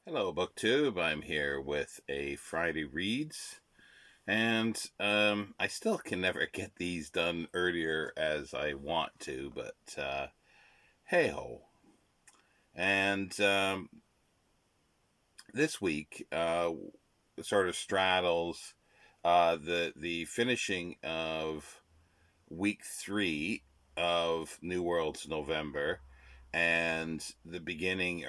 Hello, BookTube. I'm here with a Friday Reads, and I still can never get these done earlier as I want to, but hey ho. And this week sort of straddles the finishing of week 3 of New World's November and the beginning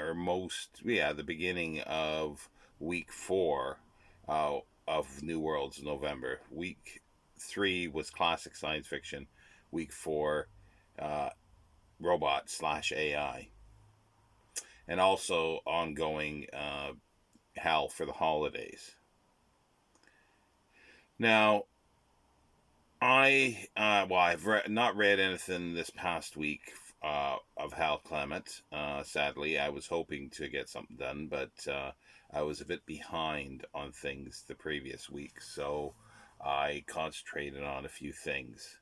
of week 4 of New World's November. Week 3 was classic science fiction. Week 4, uh, robot slash AI, and also ongoing hell for the holidays. Now, I've not read anything this past week of Hal Clement. Sadly, I was hoping to get something done, but I was a bit behind on things the previous week, so I concentrated on a few things.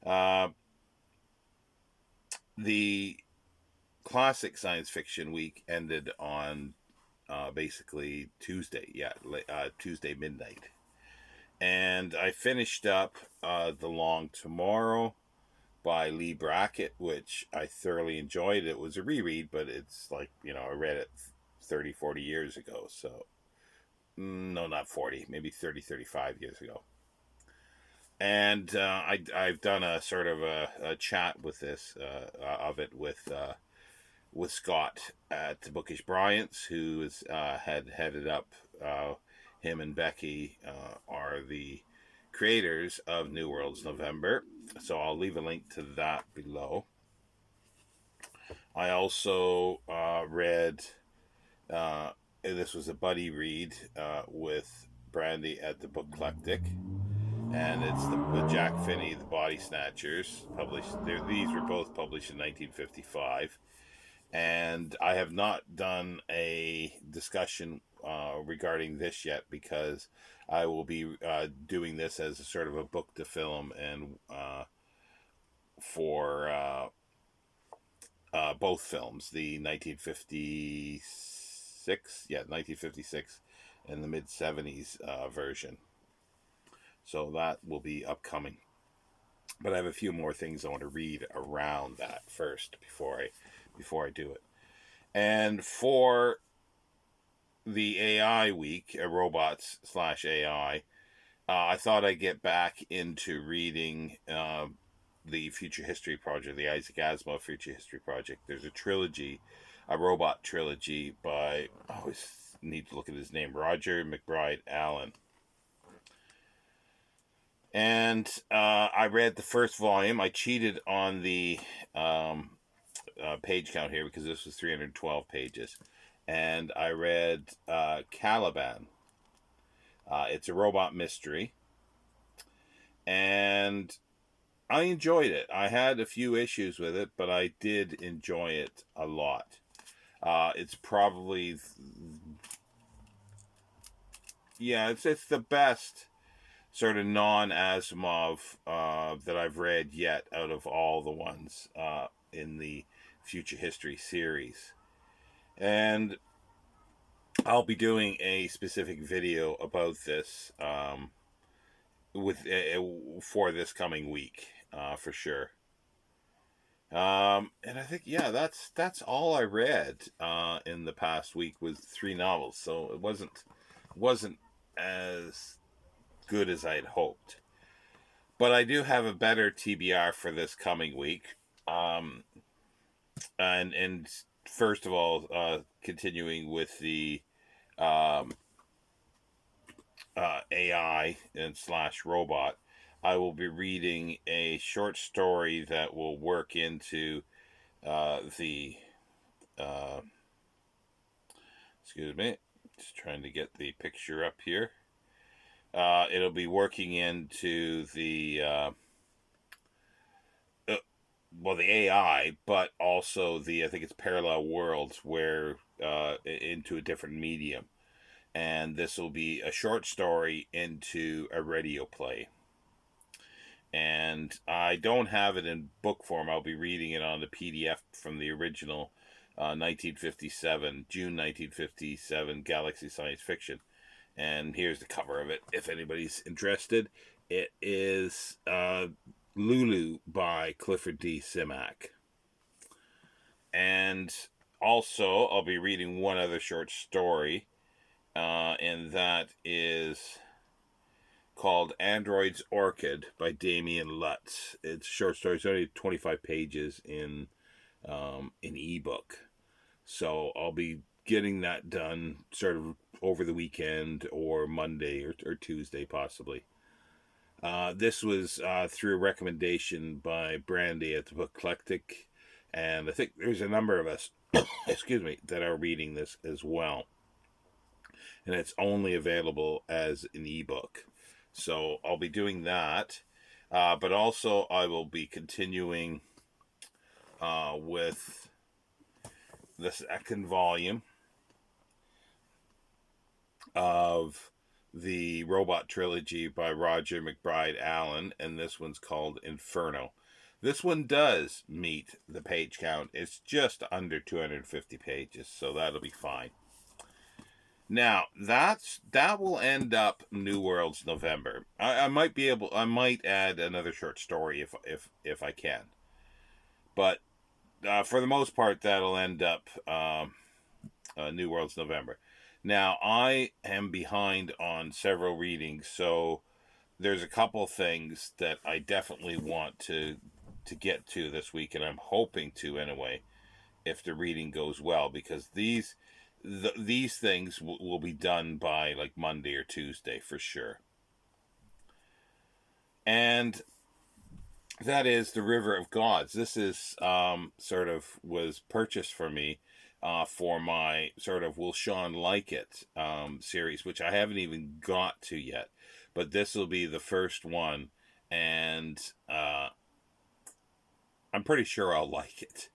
Uh, the classic science fiction week ended on basically Tuesday. Yeah, Tuesday midnight. And I finished up The Long Tomorrow by Lee Brackett, which I thoroughly enjoyed. It was a reread, but it's like, I read it 30, 40 years ago. So, no, not 40, maybe 30, 35 years ago. And I've done a sort of a chat with this, of it with Scott at the Bookish Bryants, who had headed up. Him and Becky are the creators of New World's November, so I'll leave a link to that below. I also read. This was a buddy read with Brandy at the Book Eclectic, and it's the Jack Finney, the Body Snatchers. These were both published in 1955, and I have not done a discussion regarding this yet because I will be doing this as a sort of a book to film and for both films, the 1956 and the mid 70s version. So that will be upcoming. But I have a few more things I want to read around that first before I do it. And for the AI week, robots slash AI, I thought I'd get back into reading the Future History Project, the Isaac Asimov Future History Project. There's a trilogy, a robot trilogy by, I always need to look at his name, Roger McBride Allen. And I read the first volume. I cheated on the page count here because this was 312 pages. And I read Caliban. It's a robot mystery. And I enjoyed it. I had a few issues with it, but I did enjoy it a lot. It's probably, it's the best sort of non-Asimov that I've read yet out of all the ones in the Future History series. And I'll be doing a specific video about this for this coming week for sure. And I think that's all I read in the past week was 3 novels, so it wasn't as good as I'd hoped. But I do have a better TBR for this coming week. And first of all, continuing with the um, AI and slash robot, I will be reading a short story that will work into the. Uh, excuse me, just trying to get the picture up here. It'll be working into the AI, but also I think it's parallel worlds where into a different medium, and this will be a short story into a radio play. And I don't have it in book form. I'll be reading it on the PDF from the original 1957, June 1957 Galaxy Science Fiction. And here's the cover of it if anybody's interested. It is Lulu by Clifford D. Simak. And also, I'll be reading one other short story, and that is called Android's Orchid by Damien Lutz. It's a short story. It's only 25 pages in ebook. So I'll be getting that done sort of over the weekend or Monday or Tuesday possibly. This was through a recommendation by Brandy at the Book Eclectic, and I think there's a number of us, excuse me, that are reading this as well. And it's only available as an ebook. So I'll be doing that. But also I will be continuing with the second volume of the Robot Trilogy by Roger McBride Allen, and this one's called Inferno. This one does meet the page count. It's just under 250 pages, so that'll be fine. Now, that will end up New World's November. I might add another short story if I can. But for the most part, that'll end up New World's November. Now, I am behind on several readings, so there's a couple things that I definitely want to get to this week, and I'm hoping to anyway, if the reading goes well, because these things will be done by like Monday or Tuesday for sure. And that is The River of Gods. This is sort of was purchased for me for my sort of Will Shawn Like It series, which I haven't even got to yet. But this will be the first one, and I'm pretty sure I'll like it.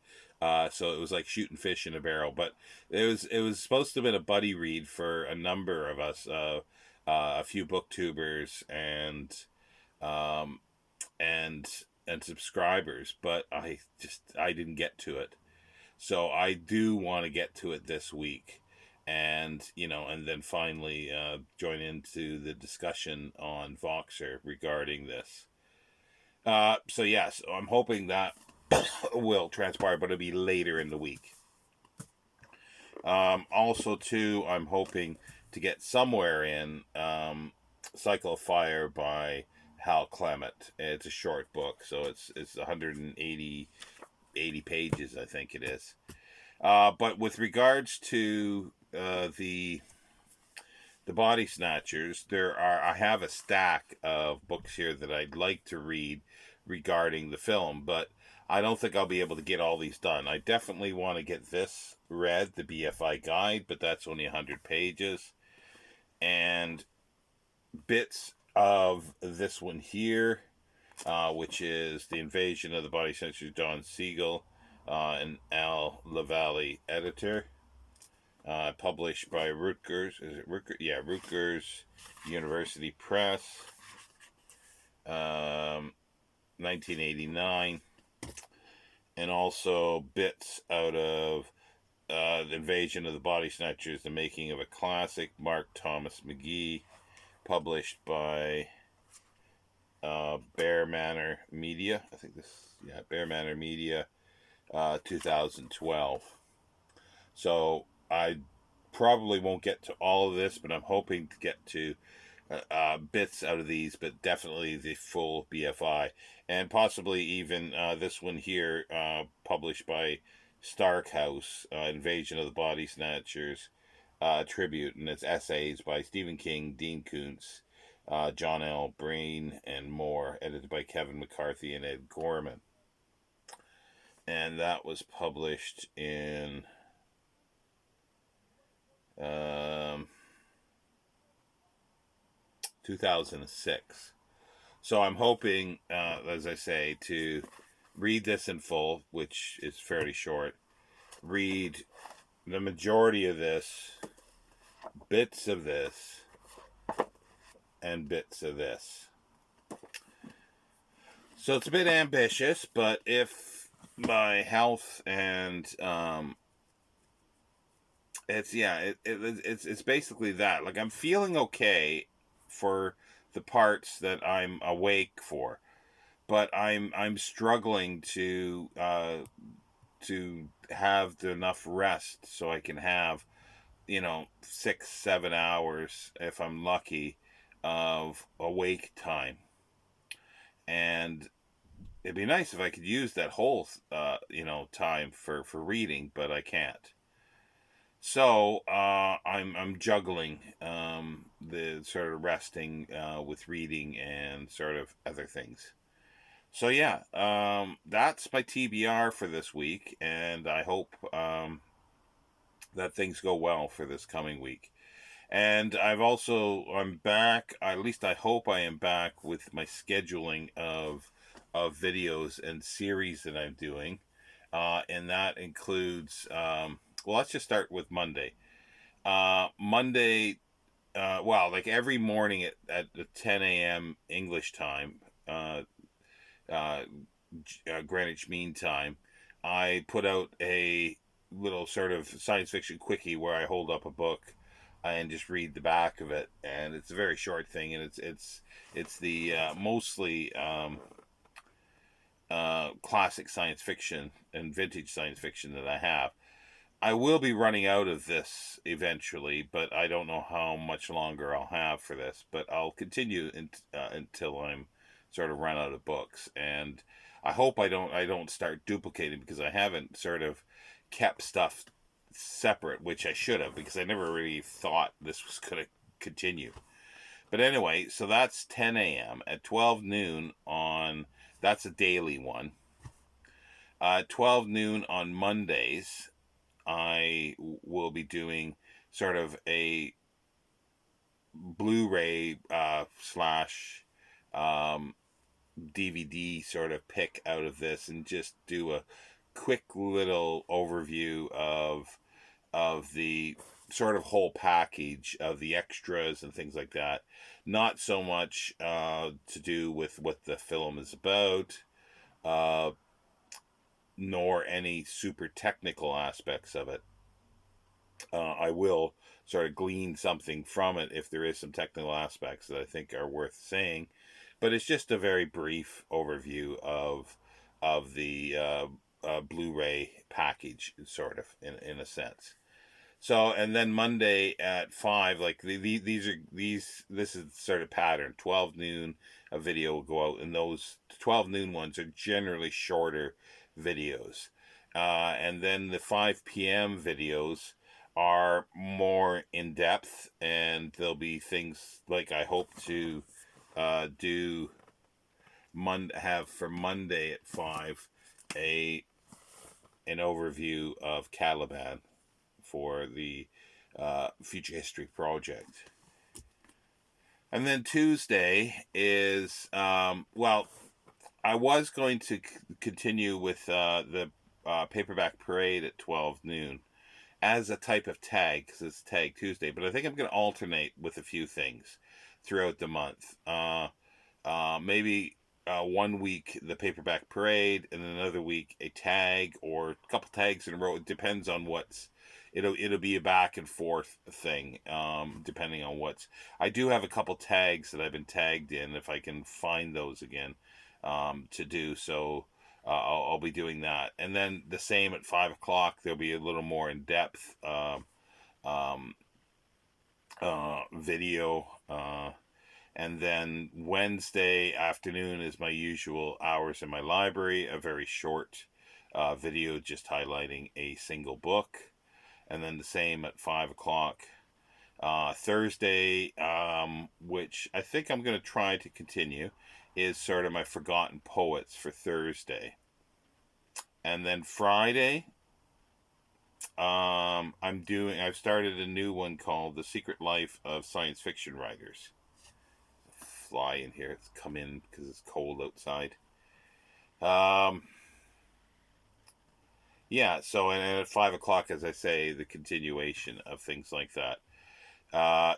So it was like shooting fish in a barrel. But it was supposed to have been a buddy read for a number of us, a few booktubers and subscribers, but I didn't get to it. So I do want to get to it this week, and and then finally join into the discussion on Voxer regarding this. So yes, I'm hoping that will transpire, but it'll be later in the week. Also, too, I'm hoping to get somewhere in Cycle of Fire by Hal Clement. It's a short book, so it's 180 pages, I think it is. But with regards to the Body Snatchers, I have a stack of books here that I'd like to read regarding the film, but I don't think I'll be able to get all these done. I definitely want to get this read, the BFI Guide, but that's only 100 pages. And bits of this one here, which is The Invasion of the Body Snatchers, Don Siegel, and Al Lavallee editor. Published by Rutgers. Is it Rutgers? Yeah, Rutgers University Press. 1989. And also bits out of The Invasion of the Body Snatchers, The Making of a Classic, Mark Thomas McGee, published by Bear Manor Media. I think Bear Manor Media, 2012. So I probably won't get to all of this, but I'm hoping to get to bits out of these, but definitely the full BFI, and possibly even this one here, published by Stark House, Invasion of the Body Snatchers tribute, and it's essays by Stephen King, Dean Koontz, John L. Breen, and more, edited by Kevin McCarthy and Ed Gorman. And that was published in 2006. So I'm hoping, as I say, to read this in full, which is fairly short, read the majority of this, bits of this, and bits of this. So it's a bit ambitious, but if my health and It's yeah, it's basically that. Like I'm feeling okay for the parts that I'm awake for, but I'm struggling to have enough rest so I can have, 6 7 hours if I'm lucky of awake time. And it'd be nice if I could use that whole time for reading, but I can't. So I'm juggling the sort of resting with reading and sort of other things. So yeah, that's my TBR for this week, and I hope that things go well for this coming week. And I'm back. At least I hope I am back with my scheduling of videos and series that I'm doing, and that includes. Well, let's just start with Monday. Monday, well, like every morning at 10 a.m. English time, uh, Greenwich Mean Time, I put out a little sort of science fiction quickie where I hold up a book and just read the back of it, and it's a very short thing, and it's the mostly classic science fiction and vintage science fiction that I have. I will be running out of this eventually, but I don't know how much longer I'll have for this. But I'll continue until I'm sort of run out of books, and I hope I don't start duplicating because I haven't sort of kept stuff separate, which I should have because I never really thought this was going to continue. But anyway, so that's 10 a.m. at 12 noon on. That's a daily one. 12 noon on Mondays I will be doing sort of a Blu-ray slash um, DVD sort of pick out of this, and just do a quick little overview of the sort of whole package of the extras and things like that. Not so much to do with what the film is about, uh, nor any super technical aspects of it. I will sort of glean something from it if there is some technical aspects that I think are worth saying, but it's just a very brief overview of the Blu-ray package, sort of in a sense. So, and then Monday at 5, like this is sort of pattern. 12 noon, a video will go out, and those 12 noon ones are generally shorter videos. And then the 5 p.m. videos are more in depth, and there'll be things like I hope to do have for Monday at 5 a an overview of Caliban for the Future History Project. And then Tuesday is, well, I was going to continue with the Paperback Parade at 12 noon as a type of tag, because it's Tag Tuesday, but I think I'm going to alternate with a few things throughout the month. Maybe one week the Paperback Parade, and another week a tag, or a couple tags in a row. It depends on what's. It'll be a back and forth thing, depending on what's. I do have a couple tags that I've been tagged in. If I can find those again, to do so, I'll be doing that. And then the same at 5 o'clock. There'll be a little more in depth um, video. And then Wednesday afternoon is my usual hours in my library, a very short video just highlighting a single book. And then the same at 5 o'clock. Thursday, which I think I'm going to try to continue, is sort of my Forgotten Poets for Thursday. And then Friday, I've started a new one called The Secret Life of Science Fiction Writers. Fly in here. It's come in because it's cold outside. Yeah, so and at 5 o'clock, as I say, the continuation of things like that.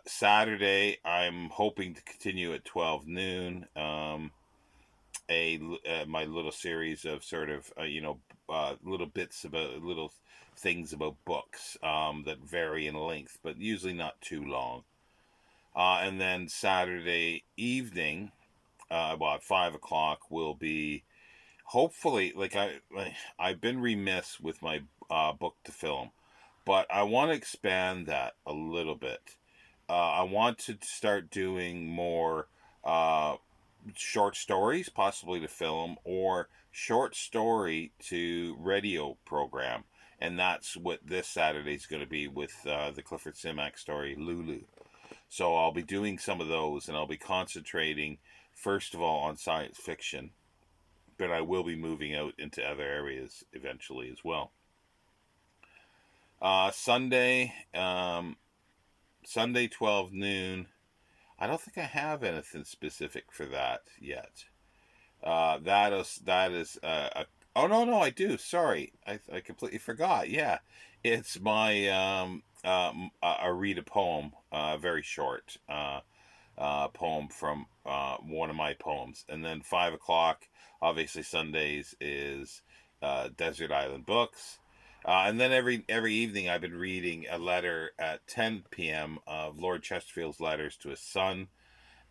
Saturday, I'm hoping to continue at 12 noon. my little series of sort of little bits about little things about books that vary in length, but usually not too long. And then Saturday evening, about 5 o'clock, will be hopefully I've been remiss with my book to film, but I want to expand that a little bit. I want to start doing more uh, short stories, possibly to film, or short story to radio program. And that's what this Saturday is going to be with the Clifford Simak story, Lulu. So I'll be doing some of those, and I'll be concentrating, first of all, on science fiction, but I will be moving out into other areas eventually as well. Sunday, Sunday 12 noon. I don't think I have anything specific for that yet. That is oh no, I do. Sorry, I completely forgot. Yeah, it's my I read a poem, very short poem from one of my poems, and then 5 o'clock, obviously Sundays, is Desert Island Books. And then every evening I've been reading a letter at 10 p.m. of Lord Chesterfield's letters to his son,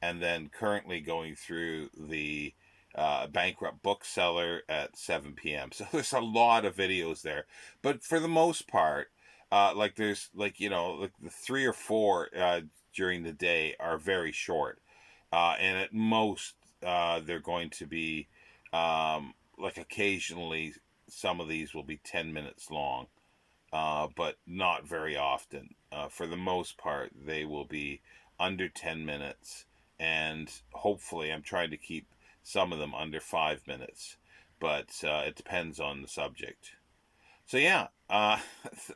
and then currently going through the bankrupt bookseller at 7 p.m. So there's a lot of videos there, but for the most part, there's like the three or four during the day are very short, and at most they're going to be like occasionally some of these will be 10 minutes long, but not very often. For the most part, they will be under 10 minutes, and hopefully, I'm trying to keep some of them under 5 minutes, but it depends on the subject. So yeah,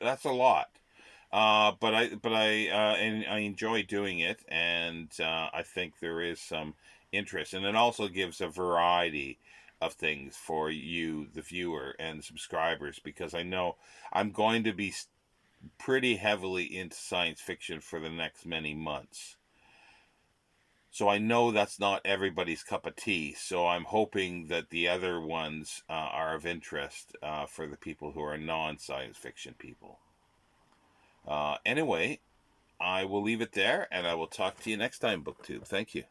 that's a lot. But I enjoy doing it, and I think there is some interest, and it also gives a variety of things for you, the viewer and subscribers, because I know I'm going to be pretty heavily into science fiction for the next many months. So I know that's not everybody's cup of tea. So I'm hoping that the other ones are of interest for the people who are non-science fiction people. Anyway, I will leave it there, and I will talk to you next time, BookTube. Thank you.